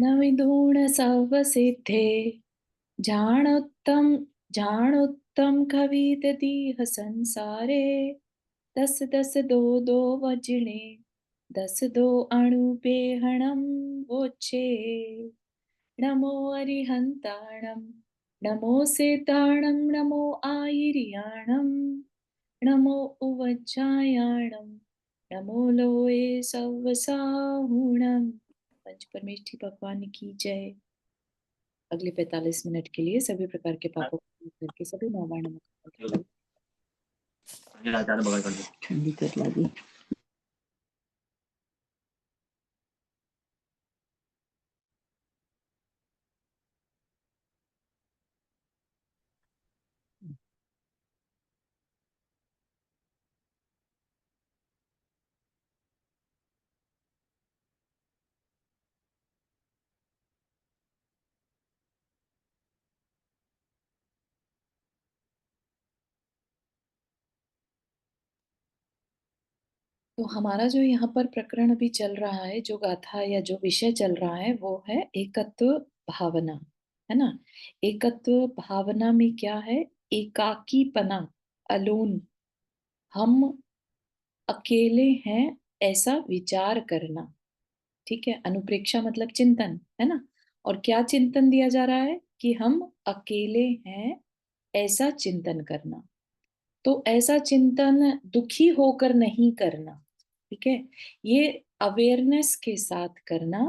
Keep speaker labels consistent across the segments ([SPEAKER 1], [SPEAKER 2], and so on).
[SPEAKER 1] न विदुण सर्वसिद्धे जाणोत्तम कविददीह संसारे। दस दस दो दो वजने दस दो अणुपेहणम वोचे। नमो अरिहंताणम नमो सेताणम नमो आयिर्याणम नमो उवज्जायाणम नमो लोए सवसाहुणम। पंच परमेष्ठी भगवान की जय। अगले 45 मिनट के लिए सभी प्रकार के पापों को दूर करके सभी नवाण ठंडी कर लगी। तो हमारा जो यहाँ पर प्रकरण अभी चल रहा है, जो गाथा या जो विषय चल रहा है, वो है एकत्व भावना, है ना। एकत्व भावना में क्या है? एकाकीपना, अलोन, हम अकेले हैं, ऐसा विचार करना। ठीक है, अनुप्रेक्षा मतलब चिंतन, है ना। और क्या चिंतन दिया जा रहा है? कि हम अकेले हैं, ऐसा चिंतन करना। तो ऐसा चिंतन दुखी होकर नहीं करना। ठीक है, ये अवेयरनेस के साथ करना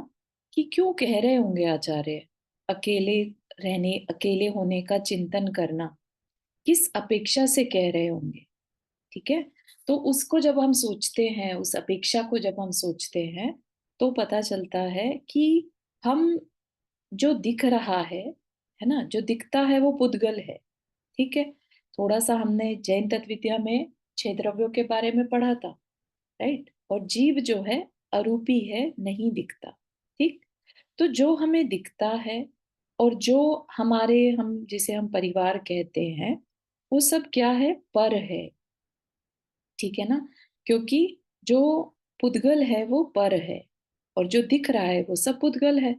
[SPEAKER 1] कि क्यों कह रहे होंगे आचार्य अकेले रहने, अकेले होने का चिंतन करना, किस अपेक्षा से कह रहे होंगे। ठीक है, तो उसको जब हम सोचते हैं, उस अपेक्षा को जब हम सोचते हैं, तो पता चलता है कि हम, जो दिख रहा है ना, जो दिखता है वो पुद्गल है। ठीक है, थोड़ा सा हमने जैन तत्व विद्या में छह द्रव्यों के बारे में पढ़ा था, राइट। और जीव जो है अरूपी है, नहीं दिखता। ठीक, तो जो हमें दिखता है और जो हमारे, हम जिसे हम परिवार कहते हैं, वो सब क्या है? पर है। ठीक है ना, क्योंकि जो पुद्गल है वो पर है, और जो दिख रहा है वो सब पुद्गल है।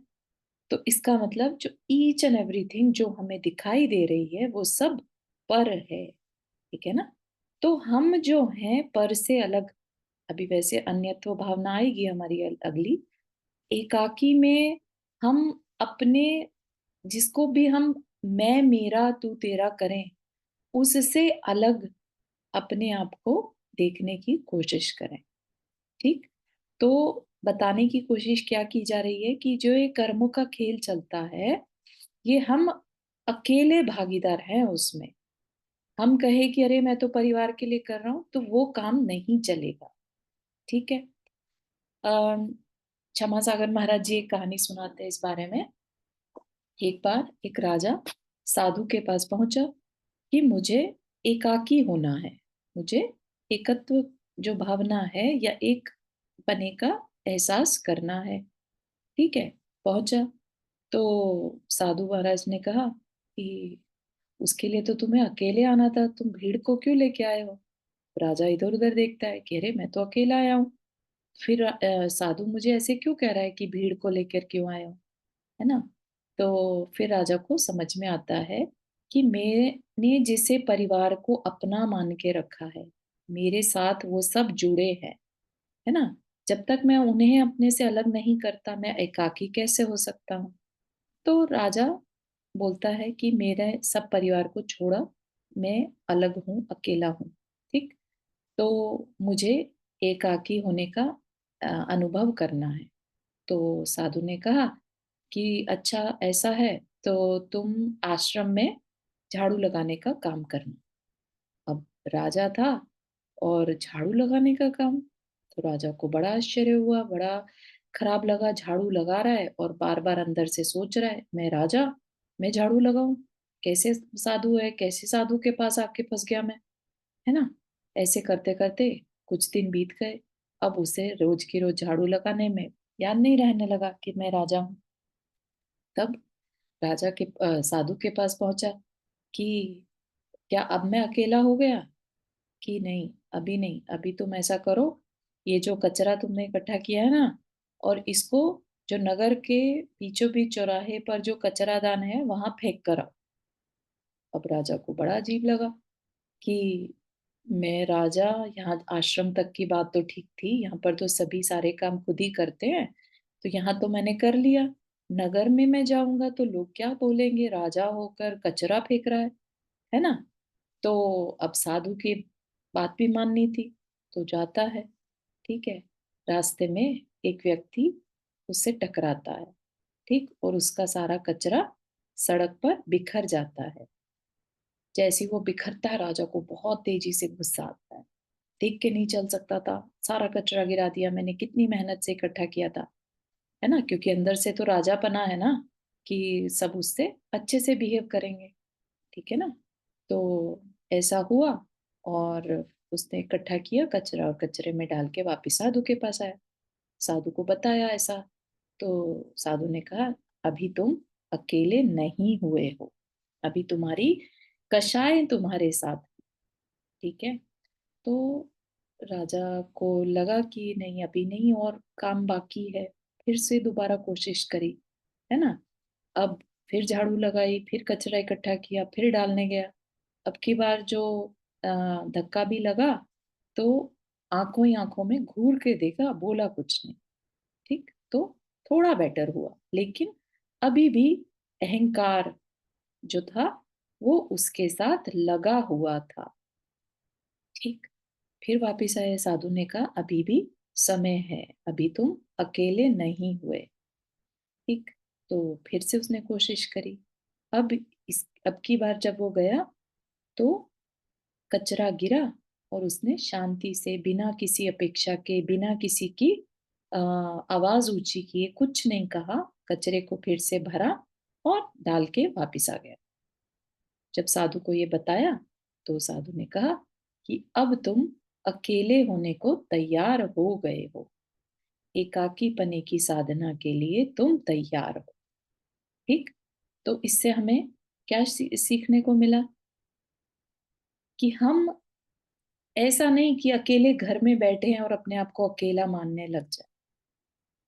[SPEAKER 1] तो इसका मतलब जो ईच एंड एवरीथिंग जो हमें दिखाई दे रही है वो सब पर है। ठीक है ना, तो हम जो हैं पर से अलग। अभी वैसे अन्यत्व भावना आएगी हमारी अगली। एकाकी में हम अपने, जिसको भी हम मैं मेरा तू तेरा करें, उससे अलग अपने आप को देखने की कोशिश करें। ठीक, तो बताने की कोशिश क्या की जा रही है कि जो ये कर्मों का खेल चलता है, ये हम अकेले भागीदार हैं उसमें। हम कहे कि अरे मैं तो परिवार के लिए कर रहा हूं, तो वो काम नहीं चलेगा। ठीक है, अम, क्षमा सागर महाराज जी एक कहानी सुनाते हैं इस बारे में। एक बार एक राजा साधु के पास पहुंचा कि मुझे एकाकी होना है, मुझे एकत्व जो भावना है या एक बने का एहसास करना है। ठीक है, पहुंचा तो साधु महाराज ने कहा कि उसके लिए तो तुम्हें अकेले आना था, तुम भीड़ को क्यों लेके आए हो। राजा इधर उधर देखता है कि अरे मैं तो अकेला आया हूँ, फिर साधु मुझे ऐसे क्यों कह रहा है कि भीड़ को लेकर क्यों आए हो, है ना। तो फिर राजा को समझ में आता है कि मैंने जिसे परिवार को अपना मान के रखा है, मेरे साथ वो सब जुड़े हैं, है ना। जब तक मैं उन्हें अपने से अलग नहीं करता, मैं एकाकी कैसे हो सकता हूँ। तो राजा बोलता है कि मेरे सब परिवार को छोड़ा, मैं अलग हूँ, अकेला हूँ। ठीक, तो मुझे एकाकी होने का अनुभव करना है। तो साधु ने कहा कि अच्छा ऐसा है, तो तुम आश्रम में झाड़ू लगाने का काम करना। अब राजा था और झाड़ू लगाने का काम, तो राजा को बड़ा आश्चर्य हुआ, बड़ा खराब लगा। झाड़ू लगा रहा है और बार बार अंदर से सोच रहा है, मैं राजा, मैं झाड़ू लगाऊं, कैसे साधु है, कैसे साधु के पास आके फंस गया मैं, है ना। ऐसे करते करते कुछ दिन बीत गए। अब उसे रोज की रोज झाड़ू लगाने में याद नहीं रहने लगा कि मैं राजा हूँ। तब राजा के साधु के पास पहुंचा कि क्या अब मैं अकेला हो गया? कि नहीं, अभी नहीं, अभी तुम ऐसा करो, ये जो कचरा तुमने इकट्ठा किया है ना, और इसको जो नगर के बीचों बीच चौराहे पर जो कचरादान है वहां फेंक कर आओ। अब राजा को बड़ा अजीब लगा कि मैं राजा, यहाँ आश्रम तक की बात तो ठीक थी, यहाँ पर तो सभी सारे काम खुद ही करते हैं, तो यहाँ तो मैंने कर लिया। नगर में मैं जाऊंगा तो लोग क्या बोलेंगे, राजा होकर कचरा फेंक रहा है ना। तो अब साधु की बात भी माननी थी, तो जाता है। ठीक है। रास्ते में एक व्यक्ति उससे टकराता है। ठीक, और उसका सारा कचरा सड़क पर बिखर जाता है। जैसे ही वो बिखरता है, राजा को बहुत तेजी से गुस्सा आता है। देख के नहीं चल सकता था, सारा कचरा गिरा दिया मैंने, कितनी मेहनत से इकट्ठा किया था, है ना। क्योंकि अंदर से तो राजा पना है ना, कि सब उससे अच्छे से बिहेव करेंगे। ठीक है ना। तो ऐसा हुआ, और उसने इकट्ठा किया कचरा और कचरे में डाल के वापिस साधु के पास आया। साधु को बताया ऐसा। तो साधु ने कहा, अभी तुम अकेले नहीं हुए हो, अभी तुम्हारी कषाय तुम्हारे साथ। ठीक है। तो राजा को लगा कि नहीं, अभी नहीं, और काम बाकी है। फिर से दोबारा कोशिश करी, है ना। अब फिर झाड़ू लगाई, फिर कचरा इकट्ठा किया, फिर डालने गया। अब की बार जो धक्का भी लगा, तो आंखों ही आंखों में घूर के देखा, बोला कुछ नहीं। ठीक, तो थोड़ा बेटर हुआ, लेकिन अभी भी अहंकार जो था वो उसके साथ लगा हुआ था। ठीक। फिर वापिस आए, साधु ने कहा, अभी भी समय है, अभी तुम अकेले नहीं हुए। ठीक। तो फिर से उसने कोशिश करी। अब अब की बार जब वो गया, तो कचरा गिरा, और उसने शांति से, बिना किसी अपेक्षा के, बिना किसी की आवाज ऊंची किए, कुछ नहीं कहा, कचरे को फिर से भरा और डाल के वापिस आ गया। जब साधु को ये बताया, तो साधु ने कहा कि अब तुम अकेले होने को तैयार हो गए हो, एकाकी पने की साधना के लिए तुम तैयार हो। ठीक। तो इससे हमें क्या सीखने को मिला, कि हम ऐसा नहीं कि अकेले घर में बैठे हैं और अपने आप को अकेला मानने लग जाए।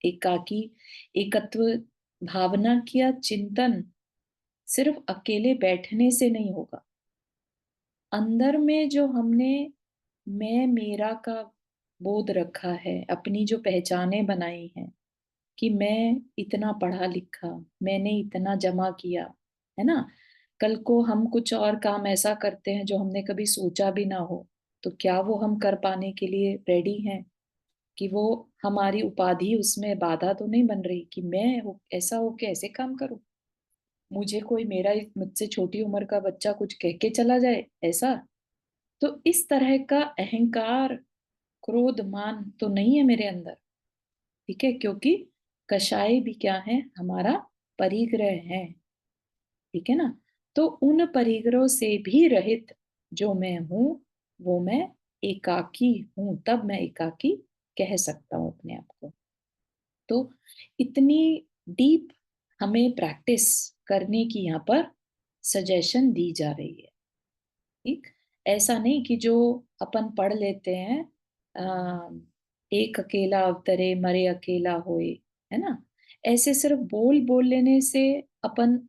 [SPEAKER 1] एकाकी, एकत्व भावना किया चिंतन सिर्फ अकेले बैठने से नहीं होगा। अंदर में जो हमने मैं मेरा का बोध रखा है, अपनी जो पहचाने बनाई हैं, कि मैं इतना पढ़ा लिखा, मैंने इतना जमा किया, है ना। कल को हम कुछ और काम ऐसा करते हैं जो हमने कभी सोचा भी ना हो, तो क्या वो हम कर पाने के लिए रेडी हैं, कि वो हमारी उपाधि उसमें बाधा तो नहीं बन रही, कि मैं ऐसा हो के ऐसे काम करूं, मुझे कोई मेरा मुझसे छोटी उम्र का बच्चा कुछ कह के चला जाए ऐसा। तो इस तरह का अहंकार, क्रोध, मान तो नहीं है मेरे अंदर। ठीक है, क्योंकि कषाय भी क्या है, हमारा परिग्रह है। ठीक है ना। तो उन परिग्रहों से भी रहित जो मैं हूं, वो मैं एकाकी हूं, तब मैं एकाकी कह सकता हूं अपने आप को। तो इतनी डीप हमें प्रैक्टिस करने की यहाँ पर सजेशन दी जा रही है। ठीक। ऐसा नहीं कि जो अपन पढ़ लेते हैं, आ, एक अकेला अवतरे मरे अकेला होए, है ना। ऐसे सिर्फ बोल बोल लेने से अपन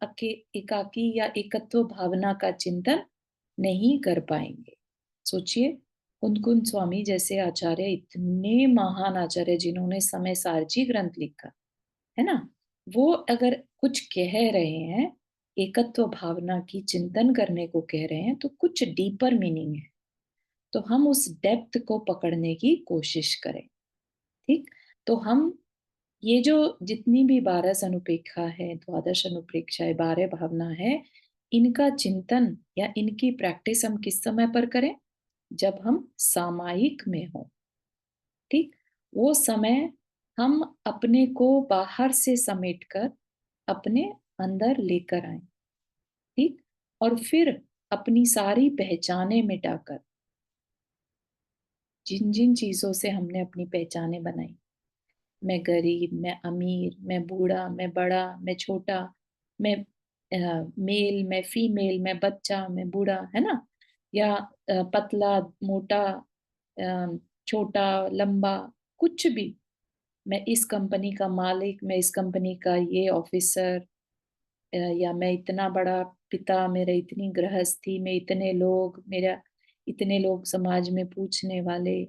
[SPEAKER 1] एकाकी या एकत्व भावना का चिंतन नहीं कर पाएंगे। सोचिए, कुंद कुंद स्वामी जैसे आचार्य, इतने महान आचार्य जिन्होंने समय सारची ग्रंथ लिखा, है ना, वो अगर कुछ कह रहे हैं, एकत्व भावना की चिंतन करने को कह रहे हैं, तो कुछ डीपर मीनिंग है। तो हम उस डेप्थ को पकड़ने की कोशिश करें। ठीक। तो हम ये जो जितनी भी 12 अनुपेक्षा है, द्वादश अनुप्रेक्षा है, 12 भावना है, इनका चिंतन या इनकी प्रैक्टिस हम किस समय पर करें, जब हम सामायिक में हो। ठीक। वो समय हम अपने को बाहर से समेटकर अपने अंदर लेकर आए। ठीक। और फिर अपनी सारी पहचाने मिटाकर, जिन जिन चीजों से हमने अपनी पहचाने बनाई, मैं गरीब, मैं अमीर, मैं बूढ़ा, मैं बड़ा, मैं छोटा, मैं मेल, मैं फीमेल, मैं बच्चा, मैं बूढ़ा, है ना, या पतला, मोटा, छोटा, लंबा, कुछ भी, मैं इस कंपनी का मालिक, मैं इस कंपनी का ये ऑफिसर, या मैं इतना बड़ा पिता, मेरे इतनी गृहस्थी में इतने लोग, मेरा इतने लोग समाज में पूछने वाले,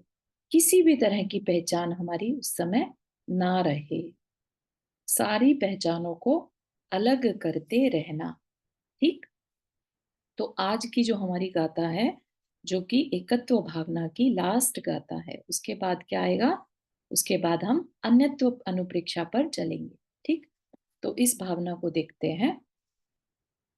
[SPEAKER 1] किसी भी तरह की पहचान हमारी उस समय ना रहे। सारी पहचानों को अलग करते रहना। ठीक। तो आज की जो हमारी गाथा है, जो कि एकत्व भावना की लास्ट गाथा है, उसके बाद क्या आएगा? उसके बाद हम अन्यत्व अनुप्रेक्षा पर चलेंगे। ठीक। तो इस भावना को देखते हैं,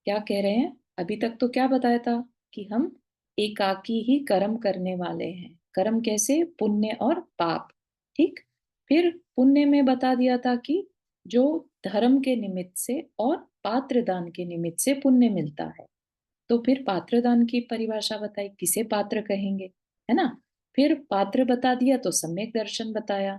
[SPEAKER 1] क्या कह रहे हैं। अभी तक तो क्या बताया था कि हम एकाकी ही कर्म करने वाले हैं। कर्म कैसे? पुण्य और पाप। ठीक। फिर पुण्य में बता दिया था कि जो धर्म के निमित्त से और पात्र दान के निमित्त से पुण्य मिलता है। तो फिर पात्रदान की परिभाषा बताई, किसे पात्र कहेंगे, है ना। फिर पात्र बता दिया तो सम्यक दर्शन बताया।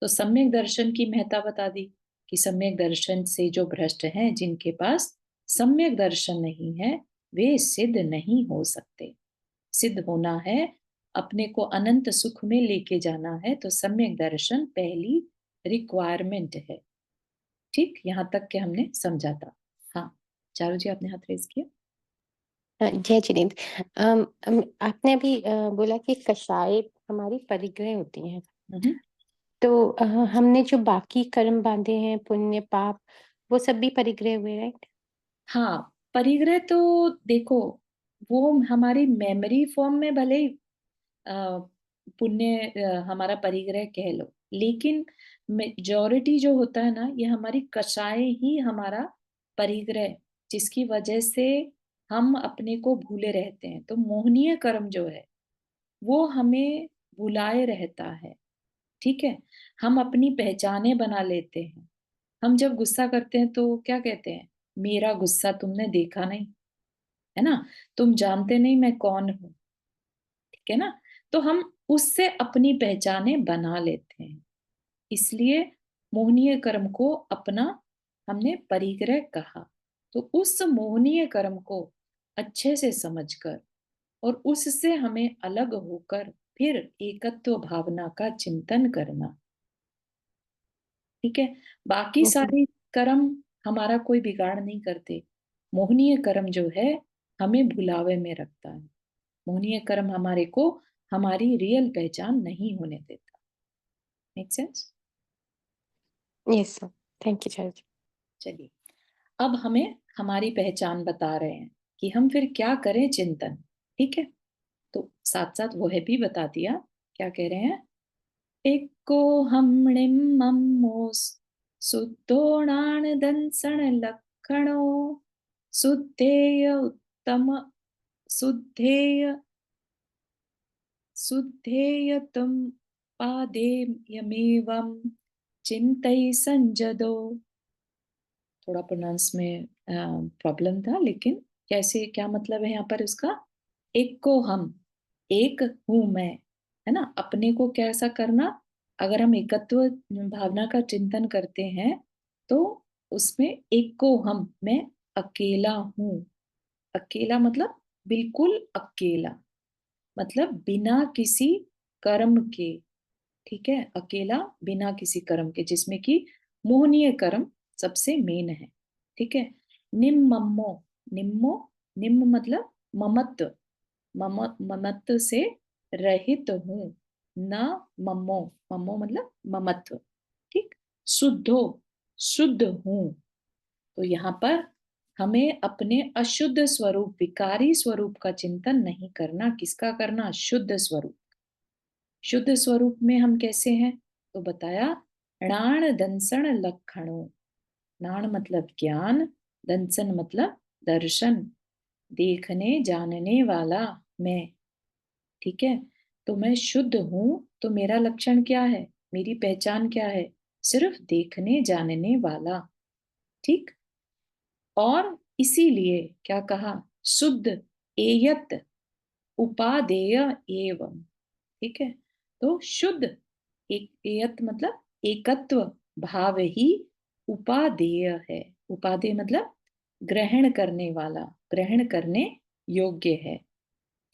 [SPEAKER 1] तो सम्यक दर्शन की महत्ता बता दी कि सम्यक दर्शन से जो भ्रष्ट हैं, जिनके पास सम्यक दर्शन नहीं है, वे सिद्ध नहीं हो सकते। सिद्ध होना है, अपने को अनंत सुख में लेके जाना है, तो सम्यक दर्शन पहली रिक्वायरमेंट है। ठीक, यहां तक के हमने समझा था। हाँ, चारू जी आपने हाथ रेज किया।
[SPEAKER 2] जय जिनेन्द्र। आपने अभी बोला कि कषाय हमारी परिग्रह होती हैं।
[SPEAKER 1] हम्म।
[SPEAKER 2] तो हमने जो बाकी कर्म बांधे हैं, पुण्य पाप, वो सब भी परिग्रह हुए, राइट?
[SPEAKER 1] हाँ, परिग्रह तो देखो, वो हमारी मेमोरी फॉर्म में भले ही अ, पुण्य हमारा परिग्रह कह लो, लेकिन मेजॉरिटी जो होता है ना, ये हमारी कषाय ही हमारा परिग्रह, जिसकी वजह से हम अपने को भूले रहते हैं। तो मोहनीय कर्म जो है, वो हमें भुलाए रहता है। ठीक है। हम अपनी पहचाने बना लेते हैं। हम जब गुस्सा करते हैं तो क्या कहते हैं? मेरा गुस्सा तुमने देखा नहीं, है ना। तुम जानते नहीं मैं कौन हूं। ठीक है ना। तो हम उससे अपनी पहचाने बना लेते हैं। इसलिए मोहनीय कर्म को अपना हमने परिग्रह कहा। तो उस मोहनीय कर्म को अच्छे से समझकर और उससे हमें अलग होकर फिर एकत्व भावना का चिंतन करना। ठीक है। बाकी
[SPEAKER 2] हम्म।
[SPEAKER 1] सारे कर्म हमारा कोई बिगाड़ नहीं करते। मोहनीय कर्म जो है, हमें भुलावे में रखता है। मोहनीय कर्म हमारे को हमारी रियल पहचान नहीं होने देता। Make sense?
[SPEAKER 2] Yes sir. Thank you charge.
[SPEAKER 1] चलिए, अब हमें हमारी पहचान बता रहे हैं कि हम फिर क्या करें चिंतन। ठीक है। तो साथ साथ वो है भी बता दिया। क्या कह रहे हैं? एको हमणिम मम्मोस शुद्धोणान दंसण लक्षणो शुद्धेय उत्तम शुद्धेय शुद्धेयतम पादेयमेवं चिंतय संजदो। थोड़ा प्रोनाउंस में प्रॉब्लम था, लेकिन कैसे, क्या मतलब है यहाँ पर उसका? एक को हम, एक हूं मैं, है ना। अपने को कैसा करना? अगर हम एकत्व भावना का चिंतन करते हैं, तो उसमें एक को हम, मैं अकेला हूं। अकेला मतलब बिल्कुल अकेला, मतलब बिना किसी कर्म के। ठीक है। अकेला बिना किसी कर्म के, जिसमें कि मोहनीय कर्म सबसे मेन है। ठीक है। निम्मो, निम्मो, निम्न मतलब ममत्व, ममत्व से रहित हूं। न मम्मो, मम्मो मतलब ममत्व। ठीक। शुद्धो, शुद्ध हूं। तो यहाँ पर हमें अपने अशुद्ध स्वरूप, विकारी स्वरूप का चिंतन नहीं करना। किसका करना? शुद्ध स्वरूप। शुद्ध स्वरूप में हम कैसे हैं? तो बताया, णाण दंसण लक्षणों। नाण मतलब ज्ञान, दंसन मतलब दर्शन, देखने जानने वाला मैं। ठीक है। तो मैं शुद्ध हूं, तो मेरा लक्षण क्या है? मेरी पहचान क्या है? सिर्फ देखने जानने वाला। ठीक। और इसीलिए क्या कहा? शुद्ध एयत उपादेय एवं। ठीक है। तो शुद्ध एक, एयत मतलब एकत्व भाव ही उपादेय है। उपादेय मतलब ग्रहण करने वाला, ग्रहण करने योग्य है।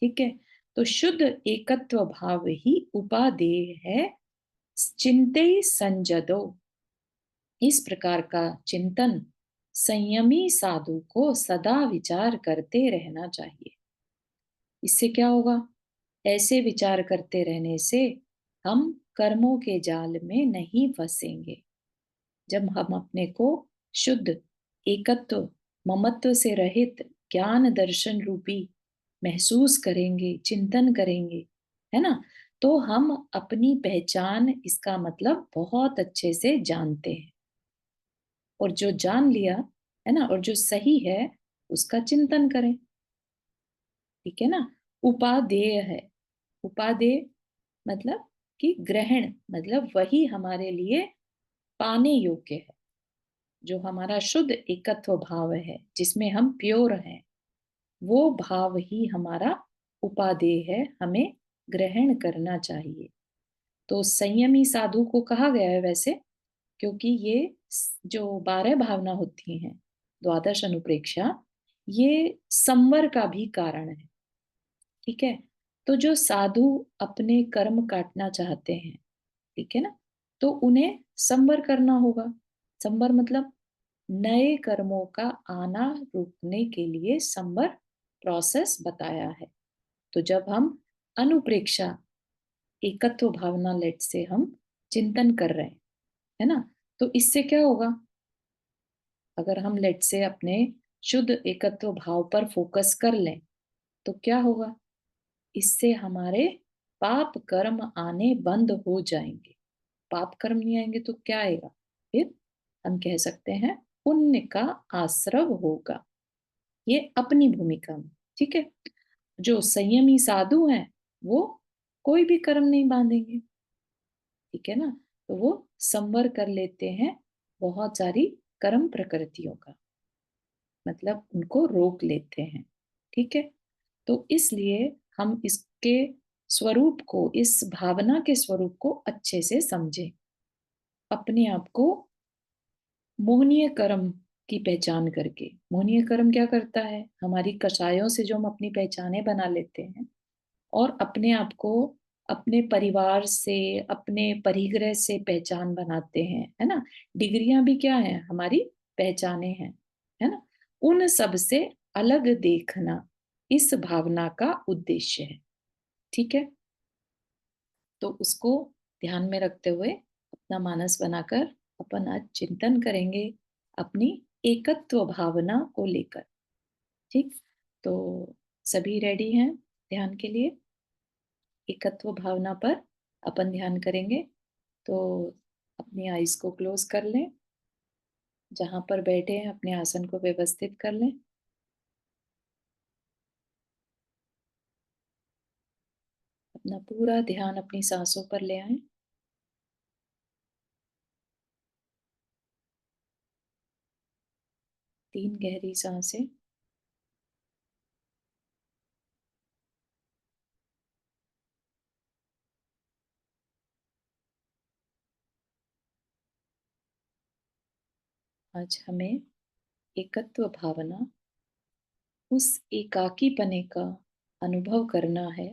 [SPEAKER 1] ठीक है। तो शुद्ध एकत्व भाव ही उपादेय है, चिंते संजदो, इस प्रकार का चिंतन संयमी साधु को सदा विचार करते रहना चाहिए। इससे क्या होगा? ऐसे विचार करते रहने से हम कर्मों के जाल में नहीं फंसेंगे। जब हम अपने को शुद्ध, एकत्व, ममत्व से रहित ज्ञान दर्शन रूपी महसूस करेंगे, चिंतन करेंगे, है ना? तो हम अपनी पहचान, इसका मतलब बहुत अच्छे से जानते हैं। और जो जान लिया, है ना, और जो सही है उसका चिंतन करें। ठीक है ना? उपादेय है। उपादेय मतलब कि ग्रहण, मतलब वही हमारे लिए पाने योग्य है। जो हमारा शुद्ध एकत्व भाव है, जिसमें हम प्योर हैं, वो भाव ही हमारा उपादेय है, हमें ग्रहण करना चाहिए। तो संयमी साधु को कहा गया है वैसे, क्योंकि ये जो 12 भावना होती हैं, द्वादश अनुप्रेक्षा, ये संवर का भी कारण है। ठीक है? तो जो साधु अपने कर्म काटना चाहते हैं, ठीक है ना, तो उन्हें संवर करना होगा। संवर मतलब नए कर्मों का आना रोकने के लिए संवर प्रोसेस बताया है। तो जब हम अनुप्रेक्षा, एकत्व भावना लेट से हम चिंतन कर रहे हैं, है ना, तो इससे क्या होगा? अगर हम लेट से अपने शुद्ध एकत्व भाव पर फोकस कर लें, तो क्या होगा? इससे हमारे पाप कर्म आने बंद हो जाएंगे। पाप कर्म नहीं आएंगे तो क्या आएगा? फिर हम कह सकते हैं पुण्य का आश्रव होगा। ये अपनी भूमिका में। ठीक है? जो संयमी साधु हैं, वो कोई भी कर्म नहीं बांधेंगे। ठीक है ना? तो वो संवर कर लेते हैं बहुत सारी कर्म प्रकृतियों का, मतलब उनको रोक लेते हैं। ठीक है? तो इसलिए हम इसके स्वरूप को, इस भावना के स्वरूप को अच्छे से समझें। अपने आप को मोहनीय कर्म की पहचान करके, मोहनीय कर्म क्या करता है? हमारी कषायों से जो हम अपनी पहचाने बना लेते हैं, और अपने आप को अपने परिवार से, अपने परिग्रह से पहचान बनाते हैं, है ना? डिग्रियां भी क्या है? हमारी पहचाने हैं, है ना? उन सब से अलग देखना इस भावना का उद्देश्य है। ठीक है? तो उसको ध्यान में रखते हुए अपना मानस बनाकर अपन आज चिंतन करेंगे अपनी एकत्व भावना को लेकर। ठीक? तो सभी रेडी हैं ध्यान के लिए? एकत्व भावना पर अपन ध्यान करेंगे। तो अपनी आईज को क्लोज कर लें। जहां पर बैठे हैं अपने आसन को व्यवस्थित कर लें। अपना पूरा ध्यान अपनी सांसों पर ले आए। 3 गहरी सांसें। आज हमें एकत्व भावना, उस एकाकी पने का अनुभव करना है,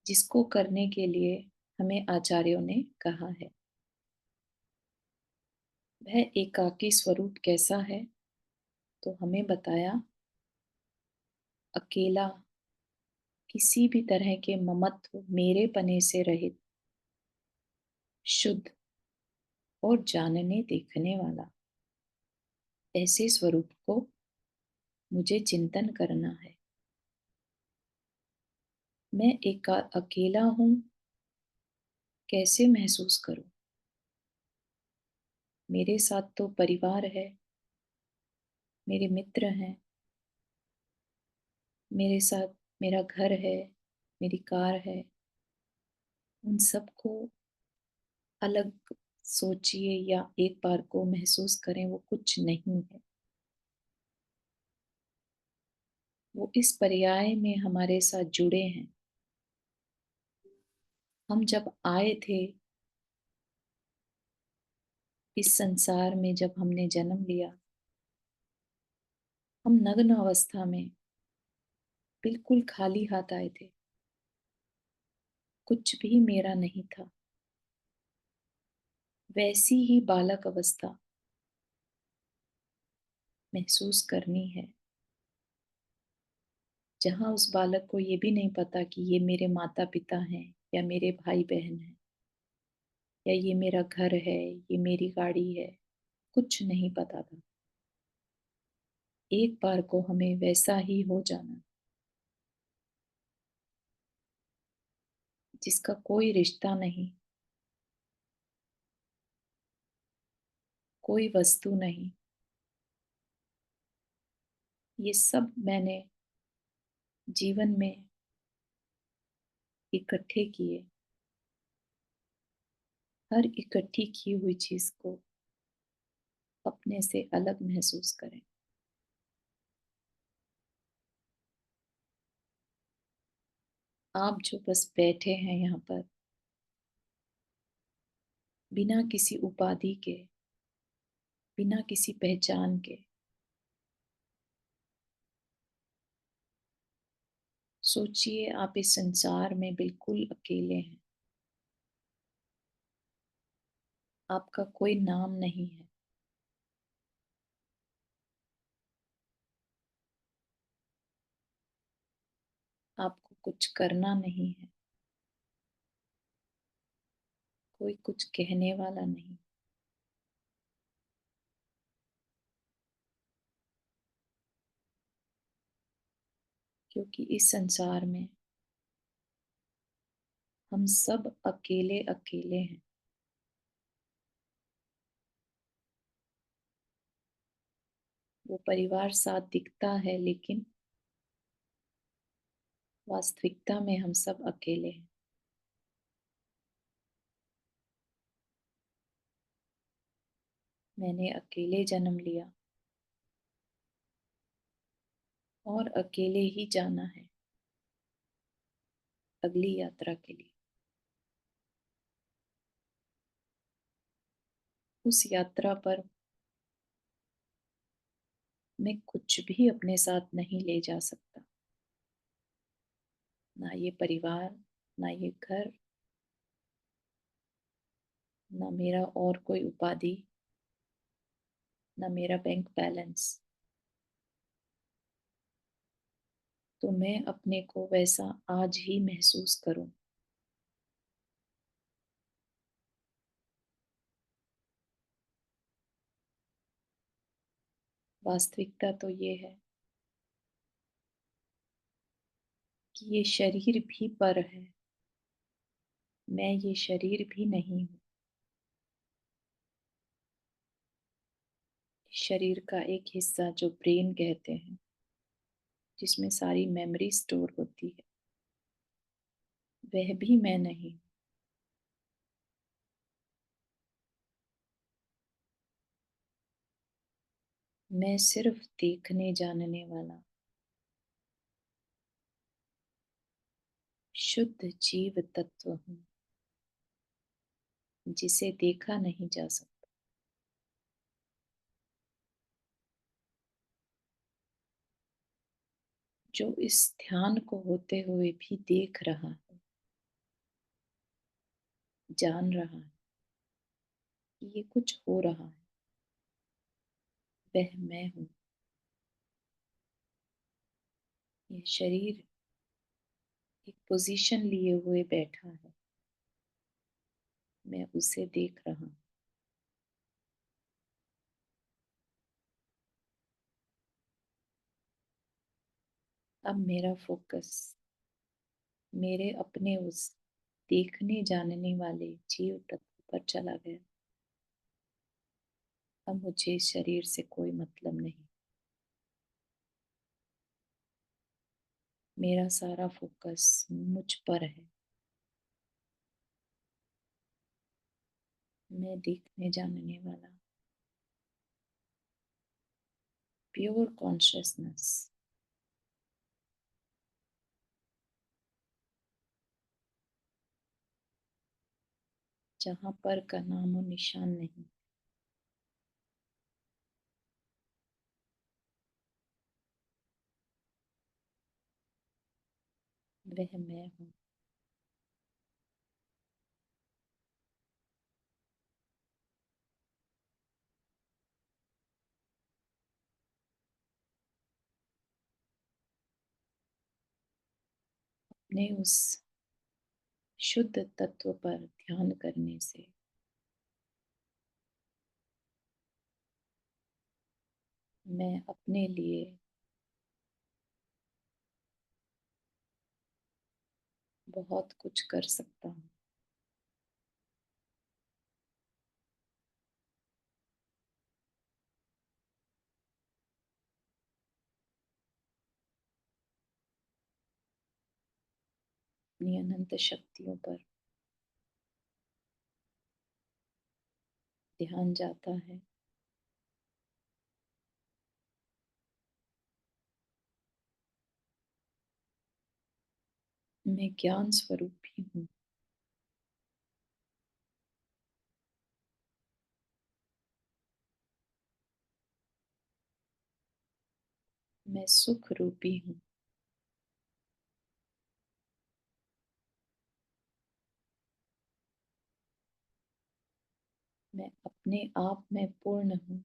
[SPEAKER 1] जिसको करने के लिए हमें आचार्यों ने कहा है। वह एकाकी स्वरूप कैसा है? तो हमें बताया, अकेला, किसी भी तरह के ममत्व, मेरे पने से रहित, शुद्ध और जानने देखने वाला, ऐसे स्वरूप को मुझे चिंतन करना है। मैं एक अकेला हूं, कैसे महसूस करूं? मेरे साथ तो परिवार है, मेरे मित्र हैं, मेरे साथ मेरा घर है, मेरी कार है। उन सबको अलग सोचिए या एक बार को महसूस करें, वो कुछ नहीं है। वो इस पर्याय में हमारे साथ जुड़े हैं। हम जब आए थे इस संसार में, जब हमने जन्म लिया, हम नग्न अवस्था में बिल्कुल खाली हाथ आए थे। कुछ भी मेरा नहीं था। वैसी ही बालक अवस्था महसूस करनी है, जहाँ उस बालक को ये भी नहीं पता कि ये मेरे माता-पिता हैं या मेरे भाई-बहन हैं या ये मेरा घर है, ये मेरी गाड़ी है, कुछ नहीं पता था। एक बार को हमें वैसा ही हो जाना, जिसका कोई रिश्ता नहीं, कोई वस्तु नहीं, ये सब मैंने जीवन में इकट्ठे किए। हर इकट्ठी की हुई चीज़ को अपने से अलग महसूस करें। आप जो बस बैठे हैं यहाँ पर, बिना किसी उपाधि के, बिना किसी पहचान के, सोचिए आप इस संसार में बिल्कुल अकेले हैं। आपका कोई नाम नहीं है। आपको कुछ करना नहीं है। कोई कुछ कहने वाला नहीं। क्योंकि इस संसार में हम सब अकेले अकेले हैं। वो परिवार साथ दिखता है, लेकिन वास्तविकता में हम सब अकेले हैं। मैंने अकेले जन्म लिया और अकेले ही जाना है अगली यात्रा के लिए। उस यात्रा पर मैं कुछ भी अपने साथ नहीं ले जा सकता। ना ये परिवार, ना ये घर, ना मेरा और कोई उपाधि, ना मेरा बैंक बैलेंस। तो मैं अपने को वैसा आज ही महसूस करूं। वास्तविकता तो ये है कि ये शरीर भी पर है। मैं ये शरीर भी नहीं हूँ। शरीर का एक हिस्सा जो ब्रेन कहते हैं, जिसमें सारी मेमोरी स्टोर होती है, वह भी मैं नहीं। मैं सिर्फ देखने जानने वाला शुद्ध जीव तत्व हूँ, जिसे देखा नहीं जा सकता। जो इस ध्यान को होते हुए भी देख रहा है, जान रहा है कि ये कुछ हो रहा है, वह मैं हूँ। ये शरीर एक पोजीशन लिए हुए बैठा है, मैं उसे देख रहा हूँ। अब मेरा फोकस मेरे अपने उस देखने जानने वाले जीव तत्व पर चला गया। अब मुझे इस शरीर से कोई मतलब नहीं। मेरा सारा फोकस मुझ पर है। मैं देखने जानने वाला प्योर कॉन्शियसनेस, जहाँ पर का नामो निशान नहीं, वह मैं हूँ। अपने उस शुद्ध तत्व पर ध्यान करने से मैं अपने लिए बहुत कुछ कर सकता हूँ। अपनी अनंत शक्तियों पर ध्यान जाता है। मैं ज्ञान स्वरूप भी हूँ। मैं सुख रूपी हूँ। मैं अपने आप में पूर्ण हूँ।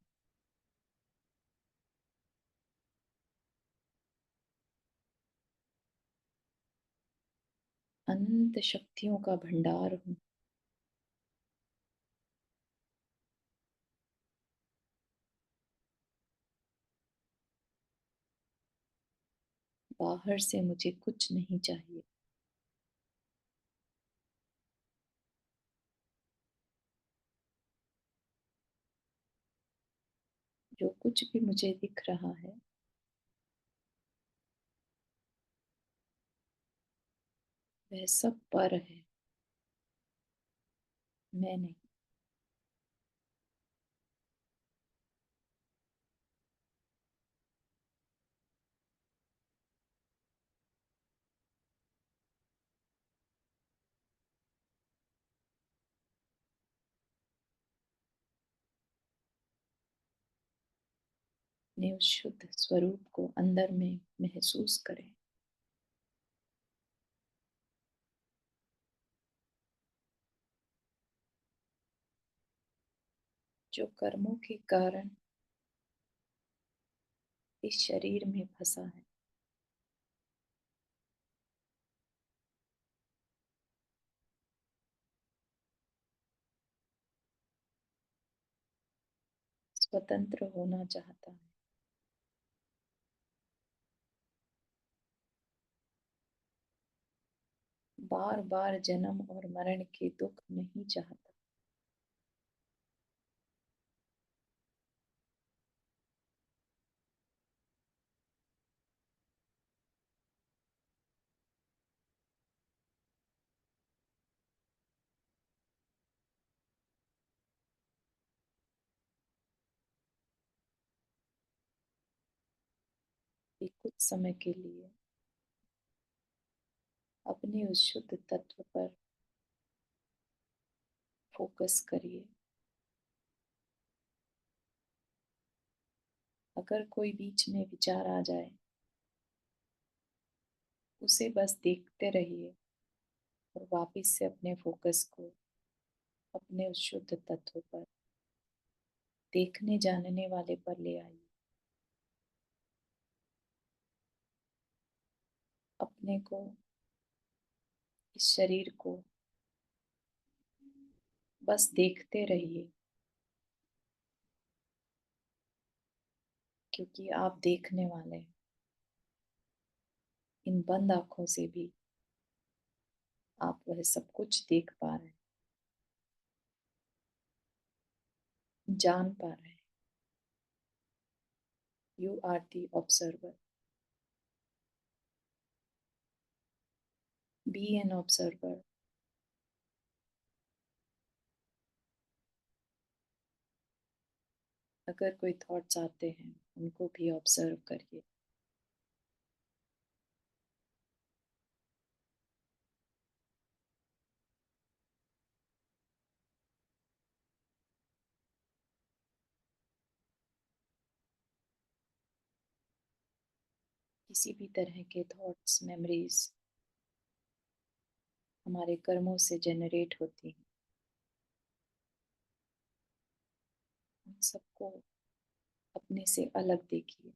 [SPEAKER 1] अनंत शक्तियों का भंडार हूँ। बाहर से मुझे कुछ नहीं चाहिए। जो कुछ भी मुझे दिख रहा है वह सब पर है, मैं नहीं। अपने उस शुद्ध स्वरूप को अंदर में महसूस करें। जो कर्मों के कारण इस शरीर में फंसा है, स्वतंत्र होना चाहता है। बार बार जन्म और मरण के दुख नहीं चाहता। कि कुछ समय के लिए अपने उस शुद्ध तत्व पर फोकस करिए। अगर कोई बीच में विचार आ जाए, उसे बस देखते रहिए और वापस से अपने फोकस को अपने उस शुद्ध तत्व पर, देखने जानने वाले पर ले आइए। अपने को, इस शरीर को बस देखते रहिए, क्योंकि आप देखने वाले हैं। इन बंद आंखों से भी आप वह सब कुछ देख पा रहे हैं, जान पा रहे हैं। You are the observer. Be an observer. अगर कोई थॉट्स आते हैं, उनको भी ऑब्जर्व करिए। किसी भी तरह के थॉट्स, मेमोरीज हमारे कर्मों से जनरेट होती हैं। उन सबको अपने से अलग देखिए।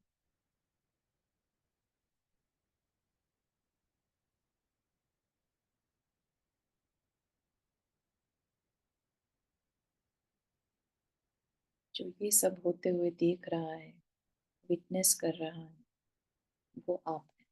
[SPEAKER 1] जो ये सब होते हुए देख रहा है, विटनेस कर रहा है, वो आप है।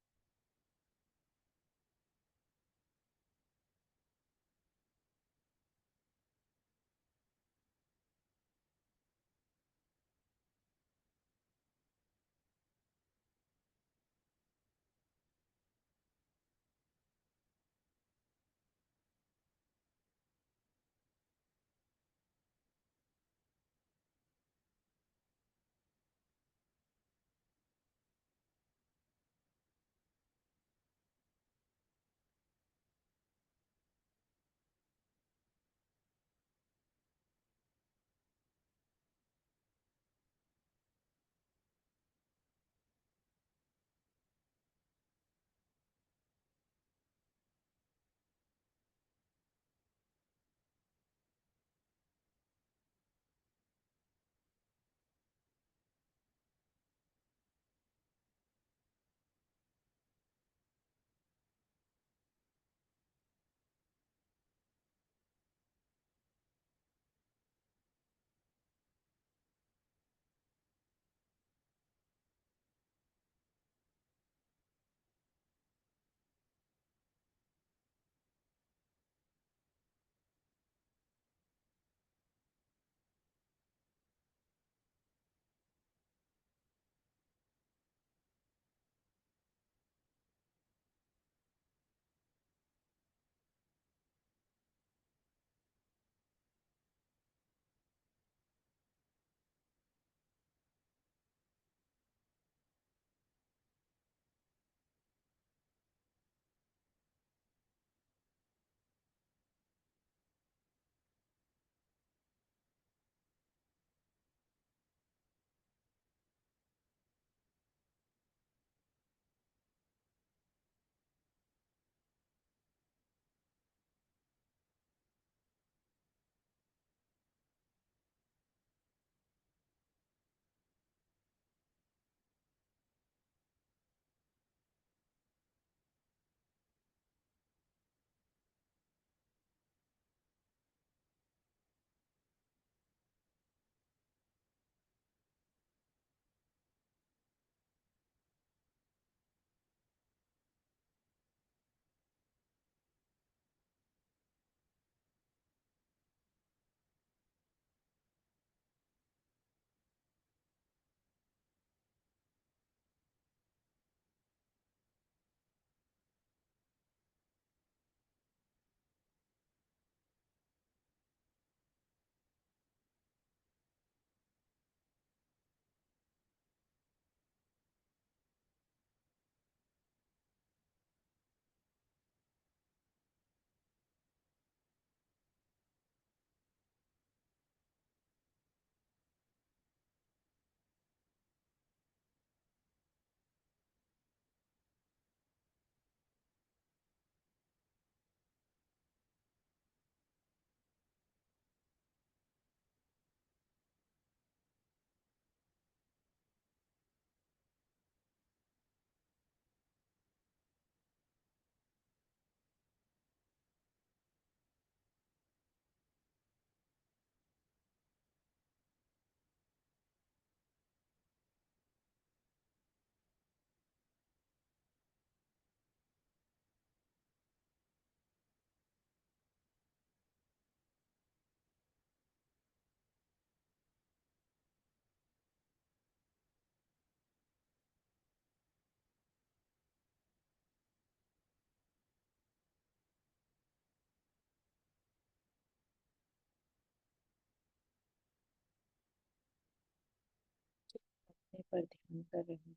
[SPEAKER 1] अपने पर ध्यान कर रहे हैं।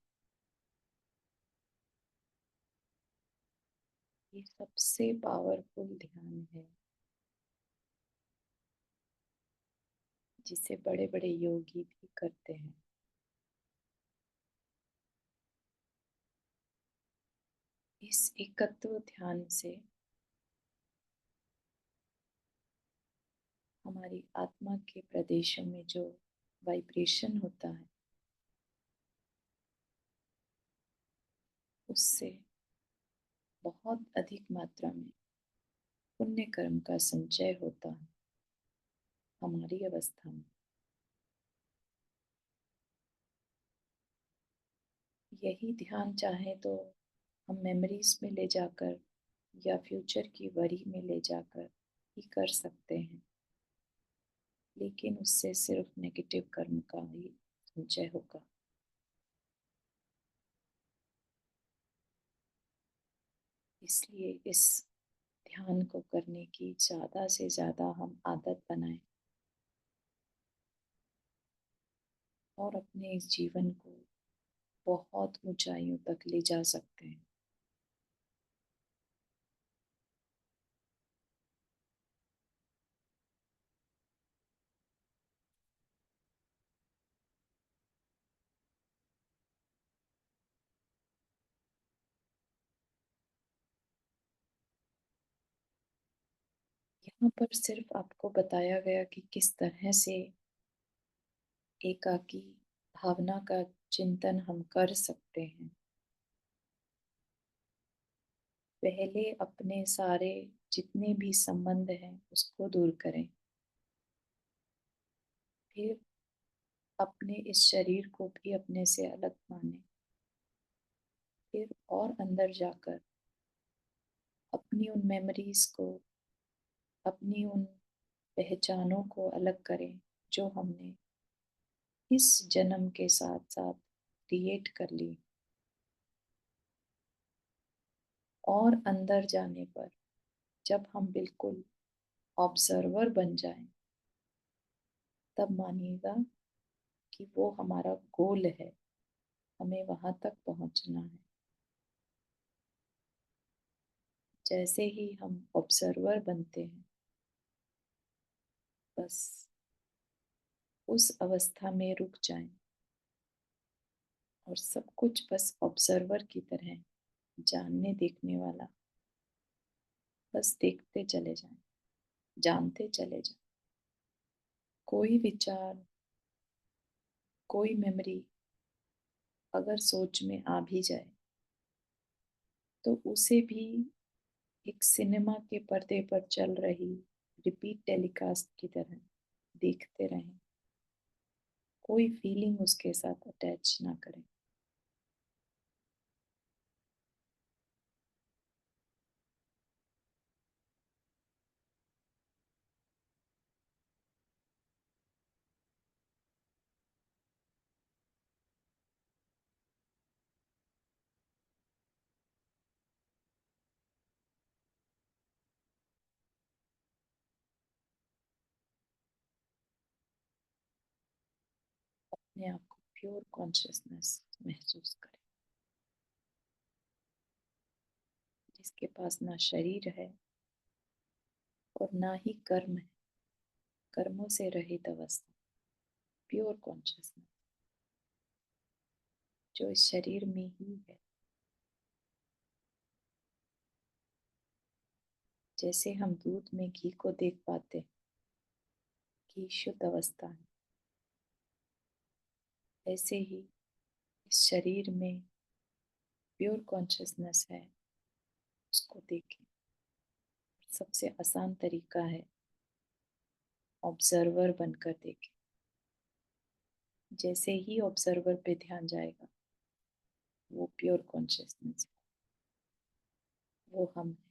[SPEAKER 1] ये सबसे पावरफुल ध्यान है, जिसे बड़े बड़े योगी भी करते हैं। इस एकत्व ध्यान से हमारी आत्मा के प्रदेशों में जो वाइब्रेशन होता है, उससे बहुत अधिक मात्रा में पुण्य कर्म का संचय होता है हमारी अवस्था में। यही ध्यान चाहे तो हम मेमोरीज में ले जाकर या फ्यूचर की वरी में ले जाकर ही कर सकते हैं, लेकिन उससे सिर्फ नेगेटिव कर्म का ही संचय होगा। इसलिए इस ध्यान को करने की ज़्यादा से ज़्यादा हम आदत बनाएं और अपने इस जीवन को बहुत ऊंचाइयों तक ले जा सकते हैं। यहाँ पर सिर्फ आपको बताया गया कि किस तरह से एकाकी भावना का चिंतन हम कर सकते हैं। पहले अपने सारे जितने भी संबंध हैं उसको दूर करें, फिर अपने इस शरीर को भी अपने से अलग माने, फिर और अंदर जाकर अपनी उन मेमोरीज को, अपनी उन पहचानों को अलग करें जो हमने इस जन्म के साथ साथ क्रिएट कर ली। और अंदर जाने पर जब हम बिल्कुल ऑब्जर्वर बन जाएं, तब मानिएगा कि वो हमारा गोल है, हमें वहां तक पहुंचना है। जैसे ही हम ऑब्जर्वर बनते हैं, बस उस अवस्था में रुक जाएं और सब कुछ बस ऑब्जर्वर की तरह, जानने देखने वाला, बस देखते चले जाएं, जानते चले जाएं। कोई विचार, कोई मेमोरी अगर सोच में आ भी जाए तो उसे भी एक सिनेमा के पर्दे पर चल रही रिपीट टेलीकास्ट की तरह देखते रहें। कोई फीलिंग उसके साथ अटैच ना करें। अपने आप को प्योर कॉन्शियसनेस महसूस करें, जिसके पास ना शरीर है और ना ही कर्म है। कर्मों से रहित अवस्था, प्योर कॉन्शियसनेस जो इस शरीर में ही है। जैसे हम दूध में घी को देख पाते हैं कि शुद्ध अवस्था है, ऐसे ही इस शरीर में प्योर कॉन्शियसनेस है, उसको देखें। सबसे आसान तरीका है ऑब्जर्वर बनकर देखें। जैसे ही ऑब्जर्वर पे ध्यान जाएगा, वो प्योर कॉन्शियसनेस, वो हम हैं।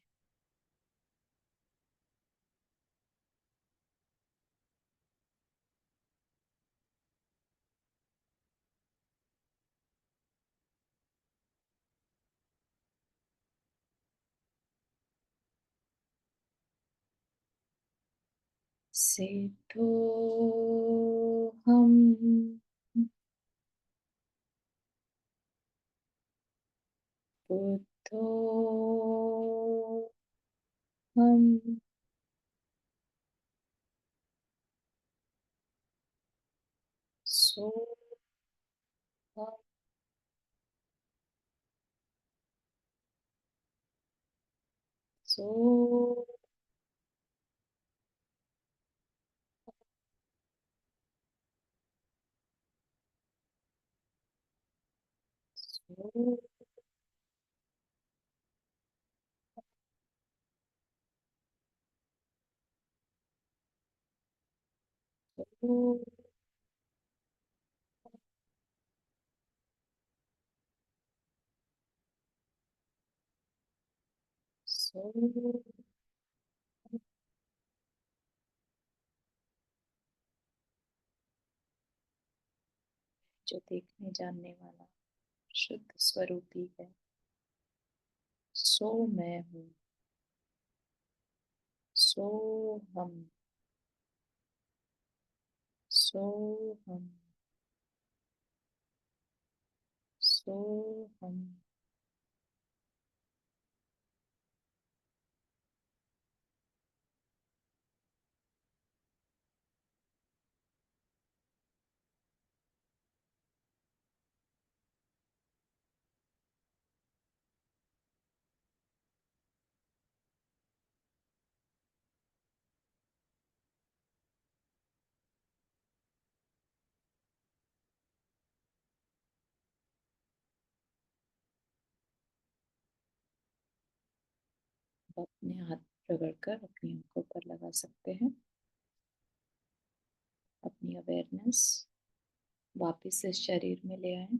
[SPEAKER 1] से तो हम बुद्धो हम सो हम सो सो सो जो देखने जानने वाला शुद्ध स्वरूपी है, सो मैं हूँ, सो हम, सो हम, सो हम। आप अपने हाथ रगड़ कर अपनी आंखों पर लगा सकते हैं। अपनी अवेयरनेस वापस इस शरीर में ले आए।